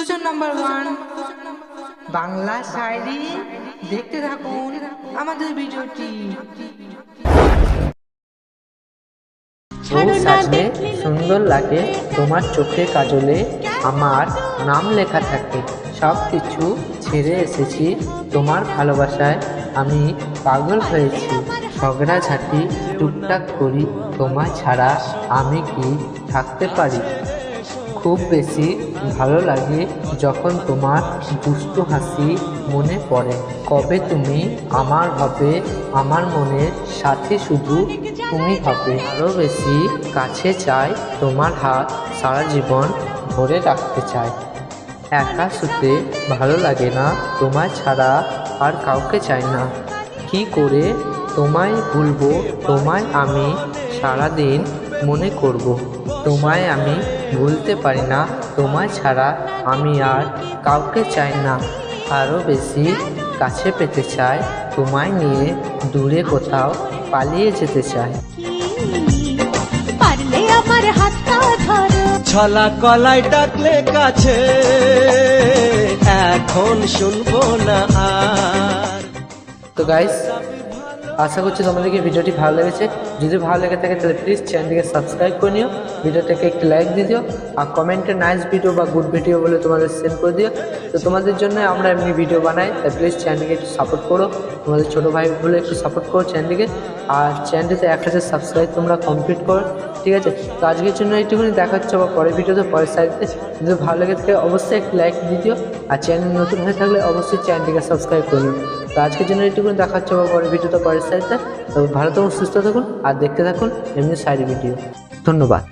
Sujan number 1 Bangla শায়রি দেখতে থাকুন আমাদের ভিডিওটি। বউ সাজলে সুন্দর লাগে তোমার চোখে কাজলে, আমার নাম লেখা থাকে। সব কিছু ছেড়ে এসেছি তোমার ভালোবাসায়, আমি পাগল হয়েছি। ঝগড়াঝাটি টুকটাক করি, তোমায় ছাড়া আমি কি থাকতে পারি। খুব বেশি ভালো লাগে যখন তোমার দুষ্টু হাসি মনে পড়ে। কবে তুমি আমার হবে, আমার মনের সাথে শুধু তুমি হবে। আরও বেশি কাছে চাই তোমার হাত, সারা জীবন ধরে রাখতে চাই। একা শুতে ভালো লাগে না, তোমায় ছাড়া আর কাউকে চাই না। কি করে তোমায় ভুলবো, তোমায় আমি সারাদিন মনে করব। তোমায় আমি ভুলতে পারি না, তোমায় ছাড়া আমি আর কাউকে চাই না। আরও বেশি কাছে পেতে চাই, তোমায় নিয়ে দূরে কোথাও পালিয়ে যেতে চাই। পারলে আমার হাতটা ধরো, ছলা কলাই ডাকলে কাছে, এখন শুনবো না আর। তো গাইস, আশা করছি তোমাদেরকে ভিডিওটি ভালো লেগেছে। যদি ভালো লেগে থাকে তাহলে প্লিজ চ্যানেলটিকে সাবস্ক্রাইব করে নিও, ভিডিওটাকে একটি লাইক দিয়ে দিও, আর কমেন্টে নাইস ভিডিও বা গুড ভিডিও বলে তোমাদের সেন্ড করে দিও। তো তোমাদের জন্য আমরা এমনি ভিডিও বানাই, তাই প্লিজ চ্যানেলটিকে একটু সাপোর্ট করো, তোমাদের ছোটো ভাই বলে একটু সাপোর্ট করো চ্যানেলটিকে। আর চ্যানেলটিতে 1000 সাবস্ক্রাইব তোমরা কমপ্লিট করো, ঠিক আছে। তো আজকের জন্য একটুখানি দেখা হচ্ছে আবার পরের ভিডিওতে, পরের সাইডে। যদি ভালো লেগে থাকে অবশ্যই একটি লাইক দিয়ে দিও, আর চ্যানেল নতুন হয়ে থাকলে অবশ্যই চ্যানেলটিকে সাবস্ক্রাইব করে নিও। তো আজকের জন্য একটুখানি দেখা হচ্ছে আবার পরের ভিডিওতে, পরের সাইডে। তো ভালো থাকুন, সুস্থ থাকুন, আর দেখতে থাকুন এমনি শায়রি ভিডিও। ধন্যবাদ।